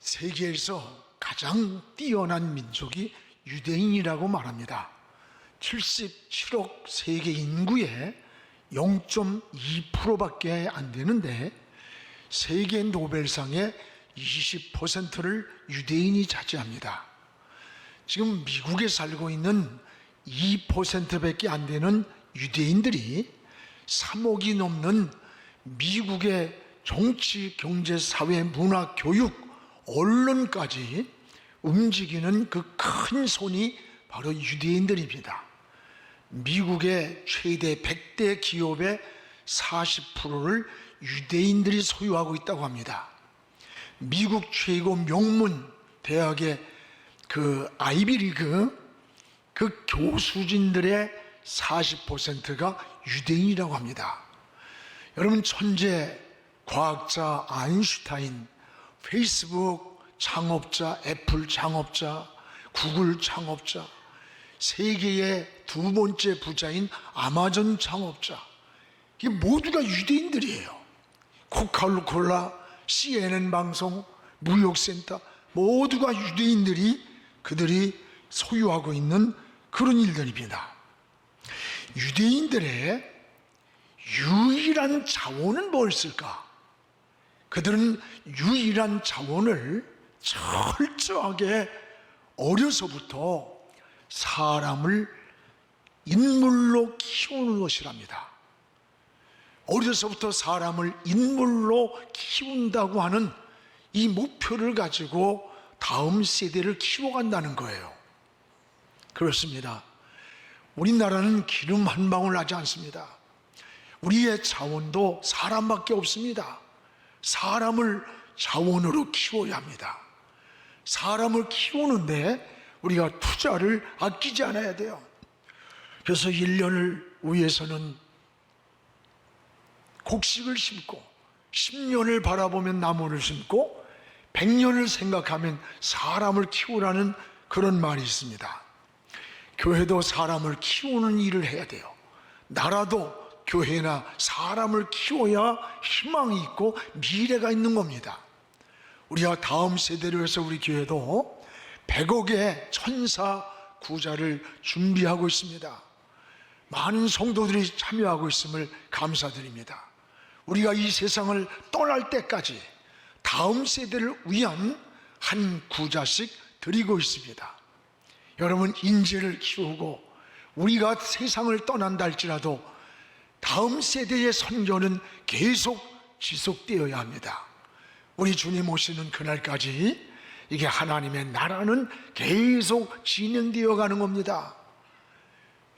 세계에서 가장 뛰어난 민족이 유대인이라고 말합니다. 77억 세계 인구의 0.2%밖에 안 되는데 세계 노벨상의 20%를 유대인이 차지합니다. 지금 미국에 살고 있는 2%밖에 안 되는 유대인들이 3억이 넘는 미국의 정치, 경제, 사회, 문화, 교육, 언론까지 움직이는 그 큰 손이 바로 유대인들입니다. 미국의 최대 100대 기업의 40%를 유대인들이 소유하고 있다고 합니다. 미국 최고 명문 대학의 그 아이비리그 그 교수진들의 40%가 유대인이라고 합니다. 여러분, 천재 과학자 아인슈타인, 페이스북 창업자, 애플 창업자, 구글 창업자, 세계의 두 번째 부자인 아마존 창업자, 이게 모두가 유대인들이에요. 코카콜라, CNN 방송, 무역센터, 모두가 유대인들이 그들이 소유하고 있는 그런 일들입니다. 유대인들의 유일한 자원은 무엇일까? 그들은 유일한 자원을 철저하게 어려서부터 사람을 인물로 키우는 것이랍니다. 어려서부터 사람을 인물로 키운다고 하는 이 목표를 가지고 다음 세대를 키워간다는 거예요. 그렇습니다. 우리나라는 기름 한 방울 나지 않습니다. 우리의 자원도 사람밖에 없습니다. 사람을 자원으로 키워야 합니다. 사람을 키우는데 우리가 투자를 아끼지 않아야 돼요. 그래서 1년을 위해서는 곡식을 심고 10년을 바라보면 나무를 심고 100년을 생각하면 사람을 키우라는 그런 말이 있습니다. 교회도 사람을 키우는 일을 해야 돼요. 나라도 교회나 사람을 키워야 희망이 있고 미래가 있는 겁니다. 우리가 다음 세대를 위해서 우리 교회도 100억의 천사 구자를 준비하고 있습니다. 많은 성도들이 참여하고 있음을 감사드립니다. 우리가 이 세상을 떠날 때까지 다음 세대를 위한 한 구자씩 드리고 있습니다. 여러분, 인재를 키우고 우리가 세상을 떠난다 할지라도 다음 세대의 선교는 계속 지속되어야 합니다. 우리 주님 오시는 그날까지 이게 하나님의 나라는 계속 진행되어 가는 겁니다.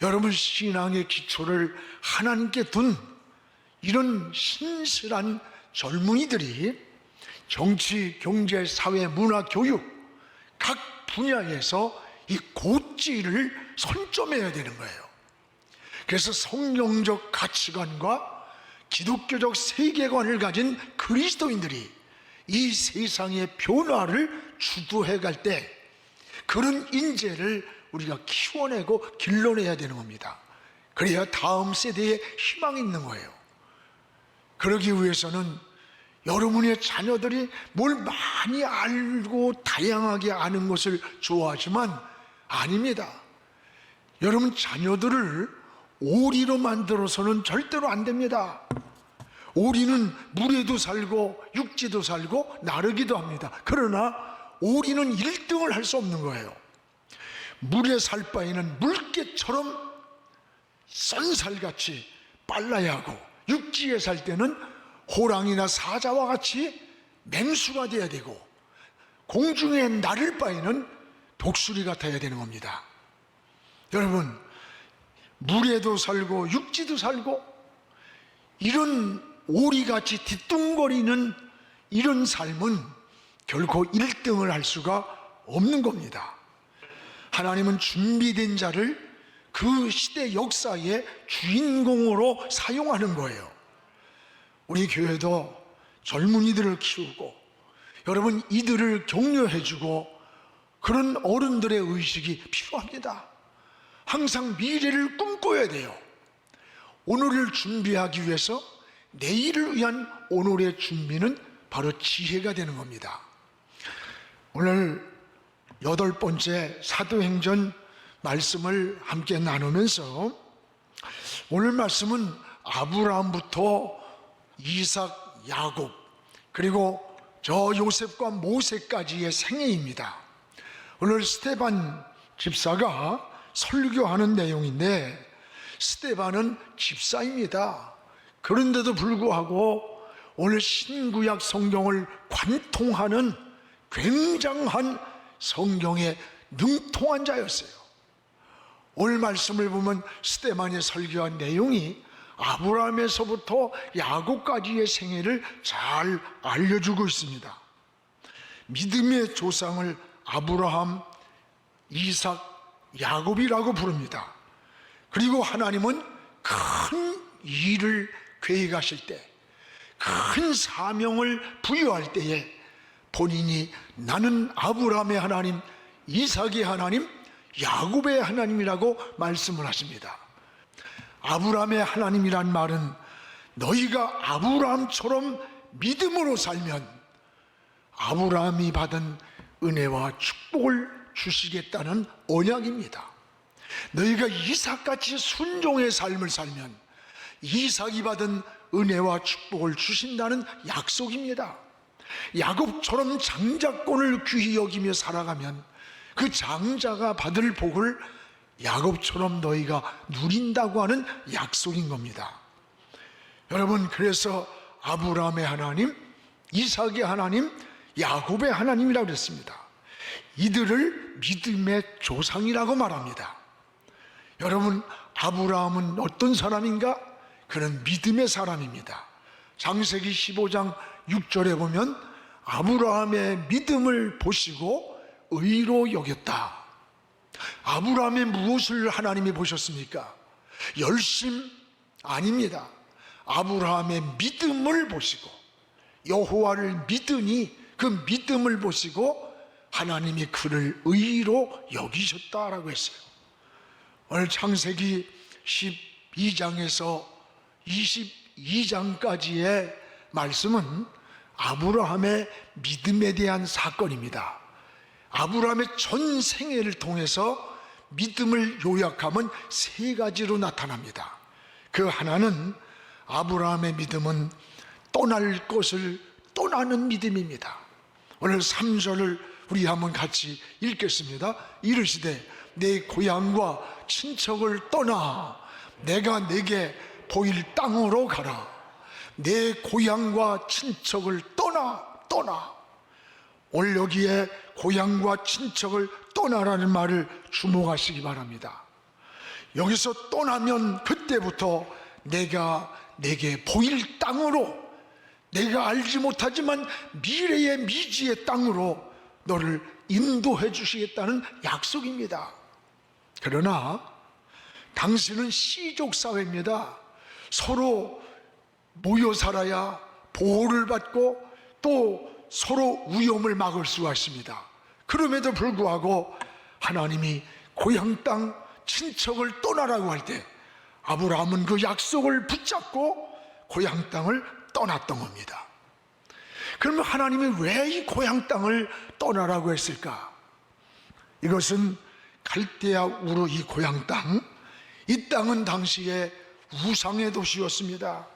여러분, 신앙의 기초를 하나님께 둔 이런 신실한 젊은이들이 정치, 경제, 사회, 문화, 교육 각 분야에서 이 고지를 선점해야 되는 거예요. 그래서 성경적 가치관과 기독교적 세계관을 가진 그리스도인들이 이 세상의 변화를 주도해 갈 때 그런 인재를 우리가 키워내고 길러내야 되는 겁니다. 그래야 다음 세대에 희망이 있는 거예요. 그러기 위해서는 여러분의 자녀들이 뭘 많이 알고 다양하게 아는 것을 좋아하지만 아닙니다. 여러분, 자녀들을 오리로 만들어서는 절대로 안 됩니다. 오리는 물에도 살고 육지도 살고 나르기도 합니다. 그러나 오리는 1등을 할 수 없는 거예요. 물에 살 바에는 물개처럼 쏜살같이 빨라야 하고, 육지에 살 때는 호랑이나 사자와 같이 맹수가 돼야 되고, 공중에 나를 바에는 독수리 같아야 되는 겁니다. 여러분, 물에도 살고 육지도 살고 이런 오리같이 뒤뚱거리는 이런 삶은 결코 1등을 할 수가 없는 겁니다. 하나님은 준비된 자를 그 시대 역사의 주인공으로 사용하는 거예요. 우리 교회도 젊은이들을 키우고 여러분, 이들을 격려해주고 그런 어른들의 의식이 필요합니다. 항상 미래를 꿈꿔야 돼요. 오늘을 준비하기 위해서 내일을 위한 오늘의 준비는 바로 지혜가 되는 겁니다. 오늘 8번째 사도행전 말씀을 함께 나누면서 오늘 말씀은 아브라함부터 이삭, 야곱 그리고 저 요셉과 모세까지의 생애입니다. 오늘 스데반 집사가 설교하는 내용인데, 스데반은 집사입니다. 그런데도 불구하고 오늘 신구약 성경을 관통하는 굉장한 성경에 능통한 자였어요. 오늘 말씀을 보면 스데반이 설교한 내용이 아브라함에서부터 야곱까지의 생애를 잘 알려주고 있습니다. 믿음의 조상을 아브라함, 이삭, 야곱이라고 부릅니다. 그리고 하나님은 큰 일을 계획하실 때, 큰 사명을 부여할 때에 본인이 나는 아브라함의 하나님, 이삭의 하나님, 야곱의 하나님이라고 말씀을 하십니다. 아브라함의 하나님이란 말은 너희가 아브라함처럼 믿음으로 살면 아브라함이 받은 은혜와 축복을 주시겠다는 언약입니다. 너희가 이삭같이 순종의 삶을 살면 이삭이 받은 은혜와 축복을 주신다는 약속입니다. 야곱처럼 장자권을 귀히 여기며 살아가면 그 장자가 받을 복을 야곱처럼 너희가 누린다고 하는 약속인 겁니다. 여러분, 그래서 아브라함의 하나님, 이삭의 하나님, 야곱의 하나님이라고 그랬습니다. 이들을 믿음의 조상이라고 말합니다. 여러분, 아브라함은 어떤 사람인가? 그는 믿음의 사람입니다. 창세기 15장 6절에 보면 아브라함의 믿음을 보시고 의로 여겼다. 아브라함의 무엇을 하나님이 보셨습니까? 열심 아닙니다. 아브라함의 믿음을 보시고, 여호와를 믿으니 그 믿음을 보시고 하나님이 그를 의로 여기셨다라고 했어요. 오늘 창세기 12장에서 22장까지의 말씀은 아브라함의 믿음에 대한 사건입니다. 아브라함의 전 생애를 통해서 믿음을 요약하면 3가지로 나타납니다. 그 하나는 아브라함의 믿음은 떠날 것을 떠나는 믿음입니다. 오늘 3절을 우리 한번 같이 읽겠습니다. 이르시되 내 고향과 친척을 떠나 내가 내게 보일 땅으로 가라. 내 고향과 친척을 떠나. 오늘 여기에 고향과 친척을 떠나라는 말을 주목하시기 바랍니다. 여기서 떠나면 그때부터 내가 내게 보일 땅으로, 내가 알지 못하지만 미래의 미지의 땅으로 너를 인도해 주시겠다는 약속입니다. 그러나 당신은 씨족 사회입니다. 서로 모여 살아야 보호를 받고 또 서로 위험을 막을 수가 있습니다. 그럼에도 불구하고 하나님이 고향 땅 친척을 떠나라고 할 때 아브라함은 그 약속을 붙잡고 고향 땅을 떠났던 겁니다. 그러면 하나님이 왜 이 고향 땅을 떠나라고 했을까? 이것은 갈대아 우르 이 고향 땅, 이 땅은 당시에 우상의 도시였습니다.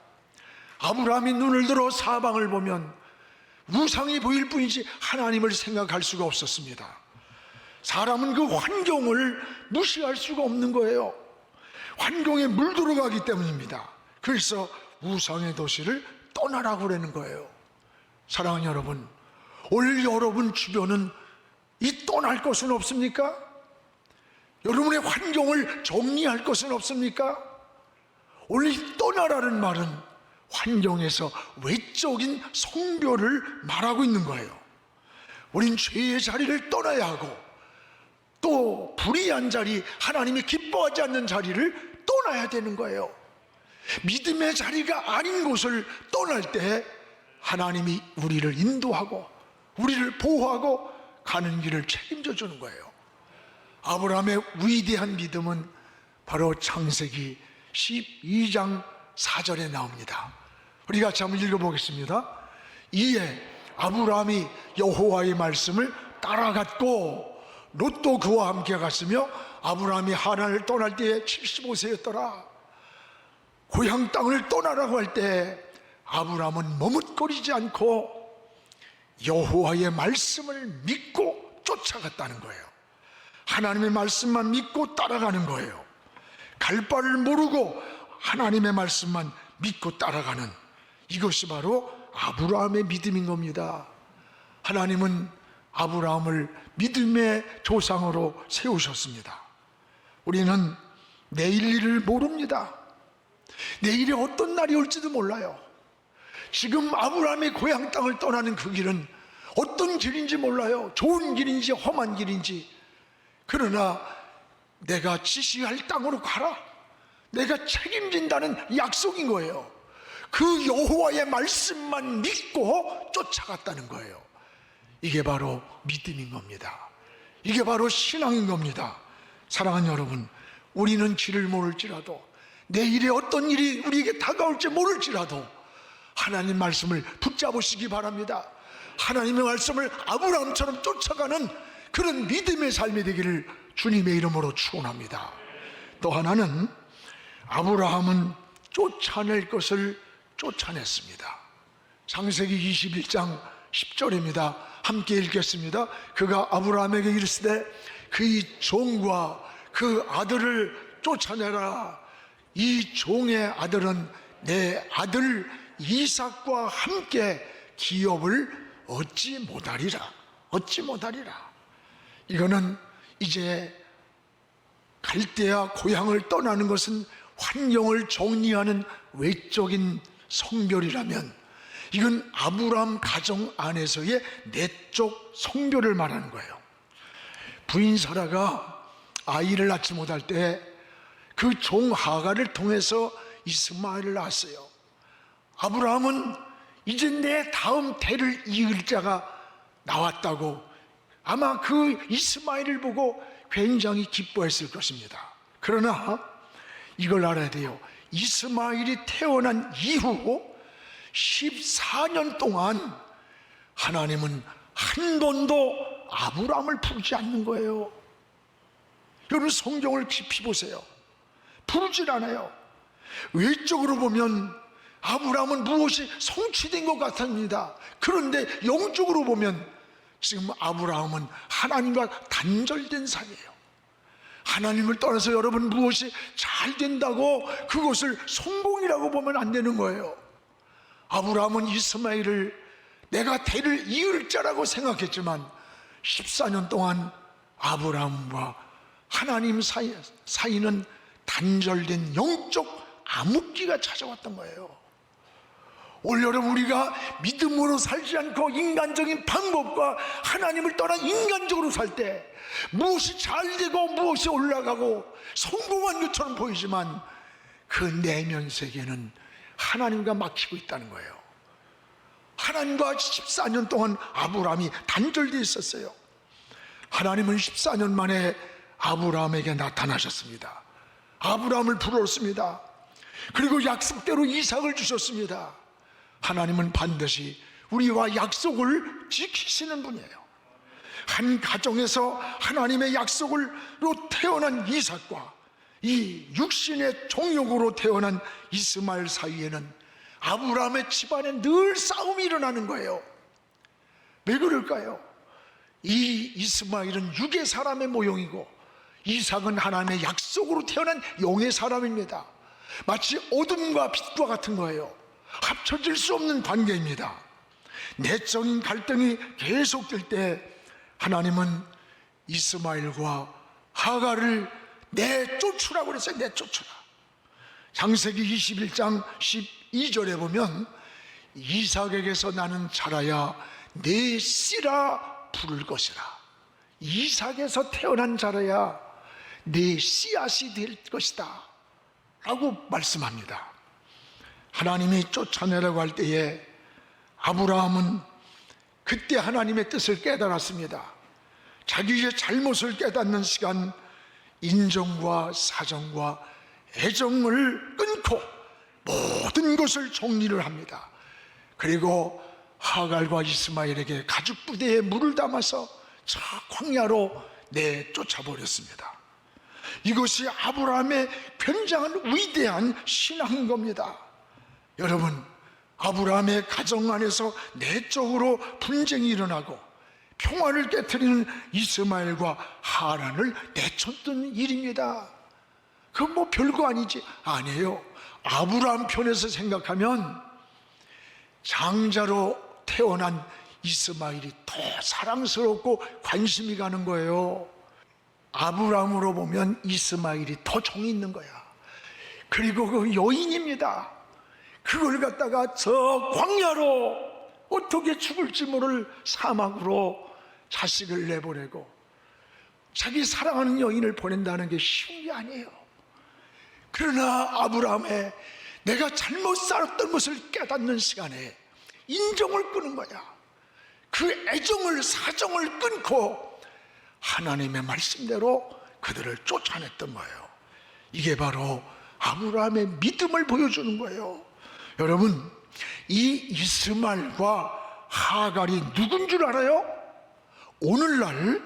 아브라함이 눈을 들어 사방을 보면 우상이 보일 뿐이지 하나님을 생각할 수가 없었습니다. 사람은 그 환경을 무시할 수가 없는 거예요. 환경에 물들어가기 때문입니다. 그래서 우상의 도시를 떠나라고 그러는 거예요. 사랑하는 여러분, 오늘 여러분 주변은 이 떠날 것은 없습니까? 여러분의 환경을 정리할 것은 없습니까? 오늘 이 떠나라는 말은 환경에서 외적인 성별을 말하고 있는 거예요. 우린 죄의 자리를 떠나야 하고 또 불의한 자리, 하나님이 기뻐하지 않는 자리를 떠나야 되는 거예요. 믿음의 자리가 아닌 곳을 떠날 때 하나님이 우리를 인도하고 우리를 보호하고 가는 길을 책임져 주는 거예요. 아브라함의 위대한 믿음은 바로 창세기 12장 4절에 나옵니다. 우리 같이 한번 읽어보겠습니다. 이에 아브라함이 여호와의 말씀을 따라갔고 롯도 그와 함께 갔으며 아브라함이 하란을 떠날 때에 75세였더라. 고향 땅을 떠나라고 할 때 아브라함은 머뭇거리지 않고 여호와의 말씀을 믿고 쫓아갔다는 거예요. 하나님의 말씀만 믿고 따라가는 거예요. 갈 바를 모르고 하나님의 말씀만 믿고 따라가는, 이것이 바로 아브라함의 믿음인 겁니다. 하나님은 아브라함을 믿음의 조상으로 세우셨습니다. 우리는 내일 일을 모릅니다. 내일이 어떤 날이 올지도 몰라요. 지금 아브라함의 고향 땅을 떠나는 그 길은 어떤 길인지 몰라요. 좋은 길인지 험한 길인지. 그러나 내가 지시할 땅으로 가라, 내가 책임진다는 약속인 거예요. 그 여호와의 말씀만 믿고 쫓아갔다는 거예요. 이게 바로 믿음인 겁니다. 이게 바로 신앙인 겁니다. 사랑하는 여러분, 우리는 길을 모를지라도, 내일에 어떤 일이 우리에게 다가올지 모를지라도 하나님 말씀을 붙잡으시기 바랍니다. 하나님의 말씀을 아브라함처럼 쫓아가는 그런 믿음의 삶이 되기를 주님의 이름으로 축원합니다. 또 하나는 아브라함은 쫓아낼 것을 쫓아냈습니다. 창세기 21장 10절입니다. 함께 읽겠습니다. 그가 아브라함에게 이르시되 그의 종과 그 아들을 쫓아내라. 이 종의 아들은 내 아들 이삭과 함께 기업을 얻지 못하리라. 이거는 이제 갈대아 고향을 떠나는 것은 환경을 정리하는 외적인 성별이라면, 이건 아브라함 가정 안에서의 내적 성별을 말하는 거예요. 부인 사라가 아이를 낳지 못할 때 그 종 하갈을 통해서 이스마엘을 낳았어요. 아브라함은 이제 내 다음 대를 이을 자가 나왔다고 아마 그 이스마엘을 보고 굉장히 기뻐했을 것입니다. 그러나 이걸 알아야 돼요. 이스마엘이 태어난 이후 14년 동안 하나님은 한 번도 아브라함을 부르지 않는 거예요. 여러분, 성경을 깊이 보세요. 부르질 않아요. 외적으로 보면 아브라함은 무엇이 성취된 것 같습니다. 그런데 영적으로 보면 지금 아브라함은 하나님과 단절된 사이예요. 하나님을 떠나서 여러분 무엇이 잘 된다고 그것을 성공이라고 보면 안 되는 거예요. 아브라함은 이스마엘을 내가 대를 이을 자라고 생각했지만 14년 동안 아브라함과 하나님 사이는 단절된 영적 암흑기가 찾아왔던 거예요. 올여름 우리가 믿음으로 살지 않고 인간적인 방법과 하나님을 떠난 인간적으로 살 때 무엇이 잘 되고 무엇이 올라가고 성공한 것처럼 보이지만 그 내면 세계는 하나님과 막히고 있다는 거예요. 하나님과 14년 동안 아브라함이 단절되어 있었어요. 하나님은 14년 만에 아브라함에게 나타나셨습니다. 아브라함을 불렀습니다. 그리고 약속대로 이삭을 주셨습니다. 하나님은 반드시 우리와 약속을 지키시는 분이에요. 한 가정에서 하나님의 약속으로 태어난 이삭과 이 육신의 종육으로 태어난 이스마엘 사이에는 아브라함의 집안에 늘 싸움이 일어나는 거예요. 왜 그럴까요? 이 이스마엘은 육의 사람의 모형이고 이삭은 하나님의 약속으로 태어난 영의 사람입니다. 마치 어둠과 빛과 같은 거예요. 합쳐질 수 없는 관계입니다. 내적인 갈등이 계속될 때 하나님은 이스마엘과 하갈을 내쫓으라고 그랬어요. 내쫓으라. 창세기 21장 12절에 보면 이삭에게서 나는 자라야 내 씨라 부를 것이라. 이삭에서 태어난 자라야 내 씨앗이 될 것이다 라고 말씀합니다. 하나님이 쫓아내라고 할 때에 아브라함은 그때 하나님의 뜻을 깨달았습니다. 자기의 잘못을 깨닫는 시간, 인정과 사정과 애정을 끊고 모든 것을 정리를 합니다. 그리고 하갈과 이스마엘에게 가죽 부대에 물을 담아서 자 광야로 내쫓아 버렸습니다. 이것이 아브라함의 굉장한 위대한 신앙인 겁니다. 여러분, 아브라함의 가정 안에서 내적으로 분쟁이 일어나고 평화를 깨트리는 이스마엘과 하란을 내쫓던 일입니다. 그건 뭐 별거 아니지? 아니에요. 아브라함 편에서 생각하면 장자로 태어난 이스마엘이 더 사랑스럽고 관심이 가는 거예요. 아브라함으로 보면 이스마엘이 더 정이 있는 거야. 그리고 그 여인입니다. 그걸 갖다가 저 광야로 어떻게 죽을지 모를 사막으로 자식을 내보내고 자기 사랑하는 여인을 보낸다는 게 쉬운 게 아니에요. 그러나 아브라함의 내가 잘못 살았던 것을 깨닫는 시간에 인정을 끄는 거야. 그 애정을, 사정을 끊고 하나님의 말씀대로 그들을 쫓아냈던 거예요. 이게 바로 아브라함의 믿음을 보여주는 거예요. 여러분, 이 이스마엘과 하갈이 누군 줄 알아요? 오늘날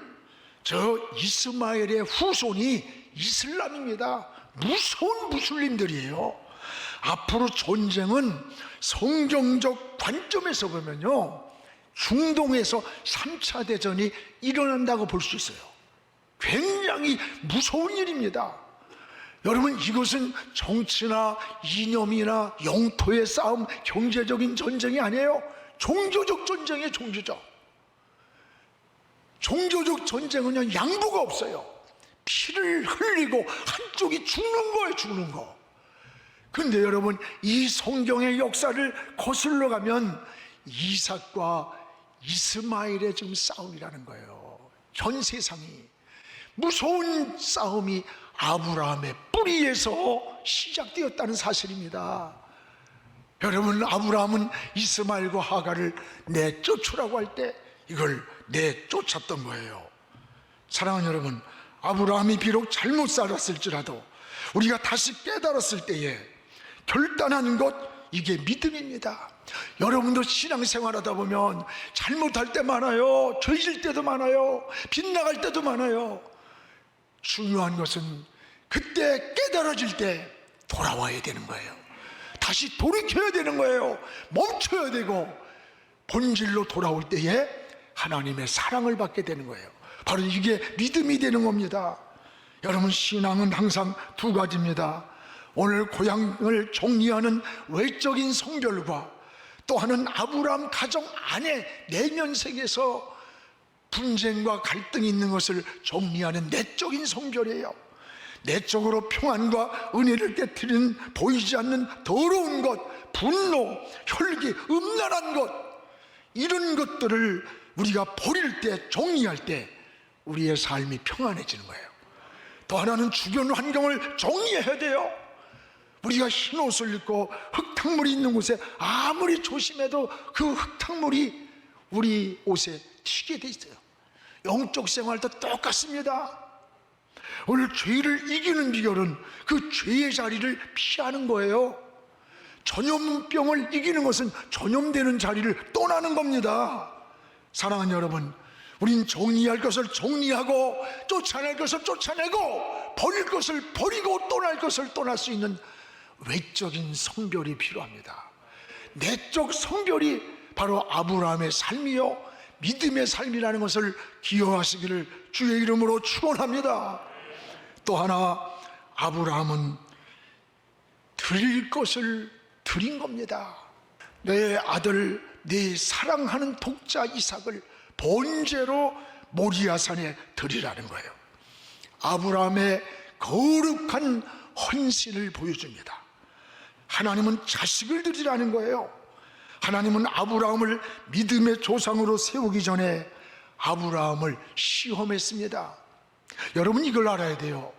저 이스마엘의 후손이 이슬람입니다. 무서운 무슬림들이에요. 앞으로 전쟁은 성경적 관점에서 보면요, 중동에서 3차 대전이 일어난다고 볼 수 있어요. 굉장히 무서운 일입니다. 여러분, 이것은 정치나 이념이나 영토의 싸움, 경제적인 전쟁이 아니에요. 종교적 전쟁이에요. 종교적 전쟁은요, 양보가 없어요. 피를 흘리고 한쪽이 죽는 거예요. 죽는 거. 근데 여러분, 이 성경의 역사를 거슬러 가면 이삭과 이스마엘의 지금 싸움이라는 거예요. 전 세상이 무서운 싸움이 아브라함의 뿌리에서 시작되었다는 사실입니다. 여러분, 아브라함은 이스마엘과 하갈을 내쫓으라고 할 때 이걸 내쫓았던 거예요. 사랑하는 여러분, 아브라함이 비록 잘못 살았을지라도 우리가 다시 깨달았을 때에 결단하는 것, 이게 믿음입니다. 여러분도 신앙생활하다 보면 잘못할 때 많아요. 죄질 때도 많아요. 빗나갈 때도 많아요. 중요한 것은 그때 깨달아질 때 돌아와야 되는 거예요. 다시 돌이켜야 되는 거예요. 멈춰야 되고 본질로 돌아올 때에 하나님의 사랑을 받게 되는 거예요. 바로 이게 믿음이 되는 겁니다. 여러분, 신앙은 항상 두 가지입니다. 오늘 고향을 정리하는 외적인 성별과 또 하나는 아브라함 가정 안에 내면 세계에서 분쟁과 갈등이 있는 것을 정리하는 내적인 성별이에요. 내적으로 평안과 은혜를 깨트리는 보이지 않는 더러운 것, 분노, 혈기, 음란한 것, 이런 것들을 우리가 버릴 때, 정리할 때 우리의 삶이 평안해지는 거예요. 또 하나는 주변 환경을 정리해야 돼요. 우리가 흰 옷을 입고 흙탕물이 있는 곳에 아무리 조심해도 그 흙탕물이 우리 옷에 튀게 돼 있어요. 영적 생활도 똑같습니다. 오늘 죄를 이기는 비결은 그 죄의 자리를 피하는 거예요. 전염병을 이기는 것은 전염되는 자리를 떠나는 겁니다. 사랑하는 여러분, 우린 정리할 것을 정리하고 쫓아낼 것을 쫓아내고 버릴 것을 버리고 떠날 것을 떠날 수 있는 외적인 성별이 필요합니다. 내적 성별이 바로 아브라함의 삶이요 믿음의 삶이라는 것을 기억하시기를 주의 이름으로 축원합니다. 또 하나, 아브라함은 드릴 것을 드린 겁니다. 내 아들, 내 사랑하는 독자 이삭을 번제로 모리아산에 드리라는 거예요. 아브라함의 거룩한 헌신을 보여줍니다. 하나님은 자식을 드리라는 거예요. 하나님은 아브라함을 믿음의 조상으로 세우기 전에 아브라함을 시험했습니다. 여러분, 이걸 알아야 돼요.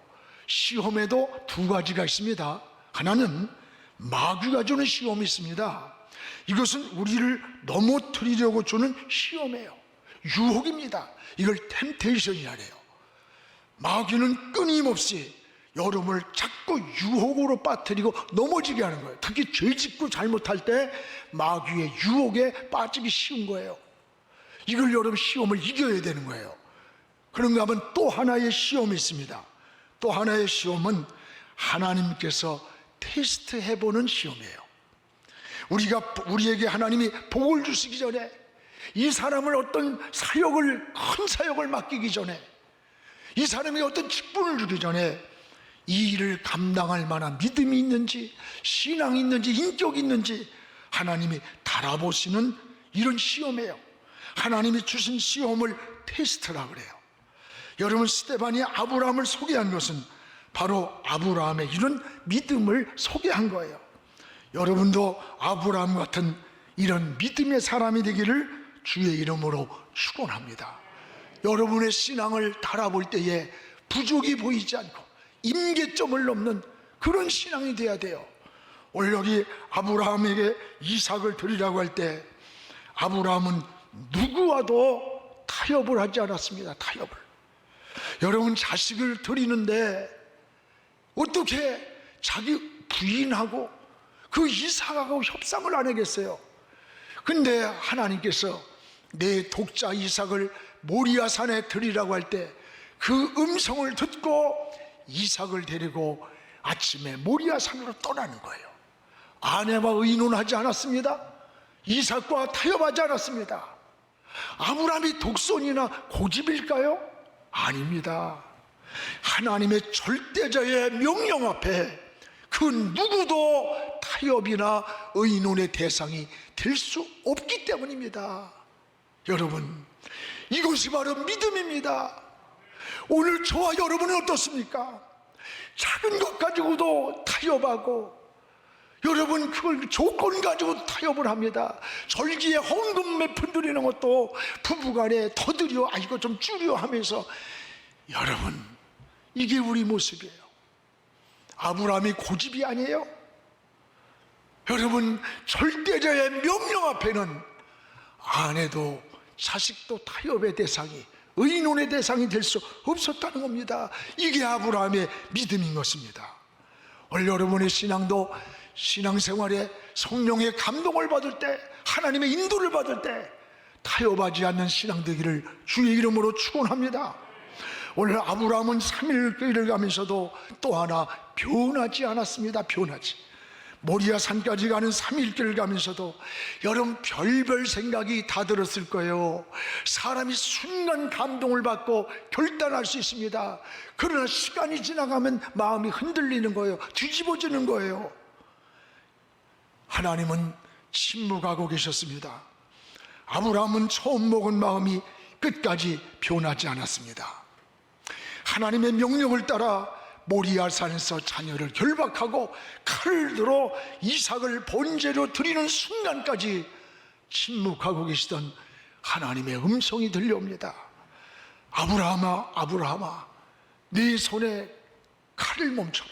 시험에도 두 가지가 있습니다. 하나는 마귀가 주는 시험이 있습니다. 이것은 우리를 넘어뜨리려고 주는 시험이에요. 유혹입니다. 이걸 템테이션이라 해요. 마귀는 끊임없이 여러분을 자꾸 유혹으로 빠뜨리고 넘어지게 하는 거예요. 특히 죄 짓고 잘못할 때 마귀의 유혹에 빠지기 쉬운 거예요. 이걸 여러분 시험을 이겨야 되는 거예요. 그런가 하면 또 하나의 시험이 있습니다. 또 하나의 시험은 하나님께서 테스트해보는 시험이에요. 우리에게 하나님이 복을 주시기 전에, 이 사람을 어떤 사역을, 큰 사역을 맡기기 전에, 이 사람이 어떤 직분을 주기 전에 이 일을 감당할 만한 믿음이 있는지, 신앙이 있는지, 인격이 있는지 하나님이 달아보시는 이런 시험이에요. 하나님이 주신 시험을 테스트라 그래요. 여러분, 스데반이 아브라함을 소개한 것은 바로 아브라함의 이런 믿음을 소개한 거예요. 여러분도 아브라함 같은 이런 믿음의 사람이 되기를 주의 이름으로 축원합니다. 여러분의 신앙을 달아볼 때에 부족이 보이지 않고 임계점을 넘는 그런 신앙이 돼야 돼요. 오늘 여기 아브라함에게 이삭을 드리라고 할 때 아브라함은 누구와도 타협을 하지 않았습니다. 타협을. 여러분, 자식을 드리는데 어떻게 자기 부인하고 그 이삭하고 협상을 안 하겠어요? 근데 하나님께서 내 독자 이삭을 모리아산에 드리라고 할 때 그 음성을 듣고 이삭을 데리고 아침에 모리아산으로 떠나는 거예요. 아내와 의논하지 않았습니다. 이삭과 타협하지 않았습니다. 아브라함이 독선이나 고집일까요? 아닙니다. 하나님의 절대자의 명령 앞에 그 누구도 타협이나 의논의 대상이 될 수 없기 때문입니다. 여러분, 이것이 바로 믿음입니다. 오늘 저와 여러분은 어떻습니까? 작은 것 가지고도 타협하고, 여러분, 그걸 조건 가지고 타협을 합니다. 절기에 헌금 몇 푼 드리는 것도 부부간에 더 드려, 이거 좀 줄여 하면서. 여러분, 이게 우리 모습이에요. 아브라함이 고집이 아니에요. 여러분, 절대자의 명령 앞에는 아내도 자식도 타협의 대상이, 의논의 대상이 될 수 없었다는 겁니다. 이게 아브라함의 믿음인 것입니다. 오늘 여러분의 신앙도 신앙생활에 성령의 감동을 받을 때, 하나님의 인도를 받을 때 타협하지 않는 신앙 되기를 주의 이름으로 축원합니다. 오늘 아브라함은 3일 길을 가면서도 또 하나 변하지 않았습니다. 변하지. 모리아 산까지 가는 3일 길을 가면서도 여러분, 별별 생각이 다 들었을 거예요. 사람이 순간 감동을 받고 결단할 수 있습니다. 그러나 시간이 지나가면 마음이 흔들리는 거예요. 뒤집어지는 거예요. 하나님은 침묵하고 계셨습니다. 아브라함은 처음 먹은 마음이 끝까지 변하지 않았습니다. 하나님의 명령을 따라 모리아산에서 자녀를 결박하고 칼을 들어 이삭을 번제로 드리는 순간까지 침묵하고 계시던 하나님의 음성이 들려옵니다. 아브라함아, 아브라함아, 네 손에 칼을 멈춰라.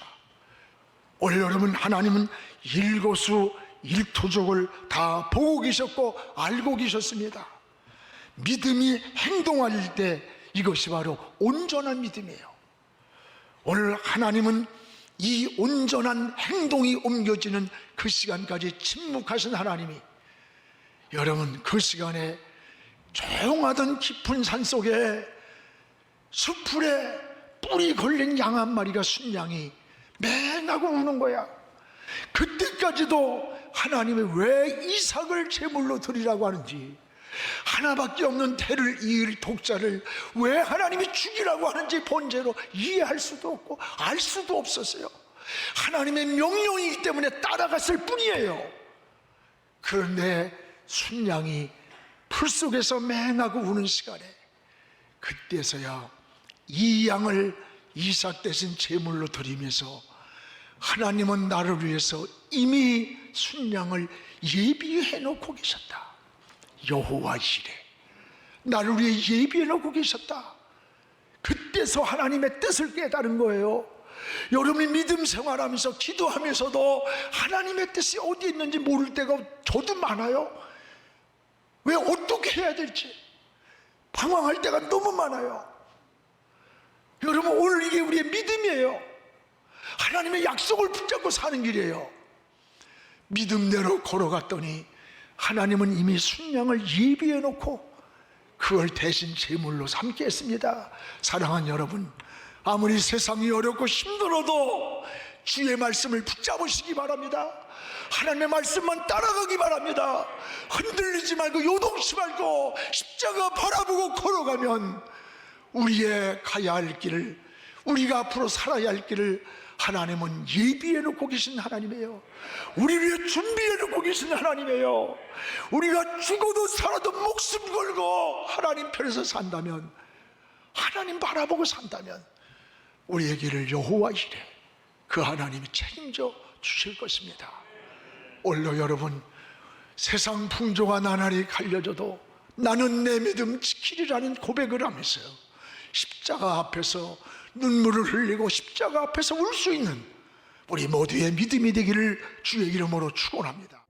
오늘 여러분, 하나님은 일거수 일투족을 다 보고 계셨고 알고 계셨습니다. 믿음이 행동할 때 이것이 바로 온전한 믿음이에요. 오늘 하나님은 이 온전한 행동이 옮겨지는 그 시간까지 침묵하신 하나님이, 여러분, 그 시간에 조용하던 깊은 산속에 수풀에 뿔이 걸린 양 한 마리가, 순양이 맹하고 우는 거야. 그때까지도 하나님이 왜 이삭을 제물로 드리라고 하는지, 하나밖에 없는 태를 이을 독자를 왜 하나님이 죽이라고 하는지 본제로 이해할 수도 없고 알 수도 없었어요. 하나님의 명령이기 때문에 따라갔을 뿐이에요. 그런데 순양이 풀 속에서 맹하고 우는 시간에, 그때서야 이 양을 이삭 대신 제물로 드리면서 하나님은 나를 위해서 이미 순양을 예비해 놓고 계셨다. 여호와 이레, 나를 위해 예비해 놓고 계셨다. 그때서 하나님의 뜻을 깨달은 거예요. 여러분이 믿음 생활하면서 기도하면서도 하나님의 뜻이 어디 있는지 모를 때가 저도 많아요. 왜 어떻게 해야 될지 방황할 때가 너무 많아요. 여러분, 오늘 이게 우리의 믿음이에요. 하나님의 약속을 붙잡고 사는 길이에요. 믿음대로 걸어갔더니 하나님은 이미 순양을 예비해 놓고 그 그걸 대신 제물로 삼겠습니다. 사랑하는 여러분, 아무리 세상이 어렵고 힘들어도 주의 말씀을 붙잡으시기 바랍니다. 하나님의 말씀만 따라가기 바랍니다. 흔들리지 말고 요동치 말고 십자가 바라보고 걸어가면 우리의 가야 할 길을, 우리가 앞으로 살아야 할 길을 하나님은 예비해 놓고 계신 하나님이에요. 우리 위해 준비해 놓고 계신 하나님이에요. 우리가 죽어도 살아도 목숨 걸고 하나님 편에서 산다면, 하나님 바라보고 산다면 우리의 길을 여호와 이레, 그 하나님이 책임져 주실 것입니다. 오늘도 여러분, 세상 풍조가 나날이 갈려져도 나는 내 믿음 지키리라는 고백을 하면서요, 십자가 앞에서 눈물을 흘리고 십자가 앞에서 울 수 있는 우리 모두의 믿음이 되기를 주의 이름으로 축원합니다.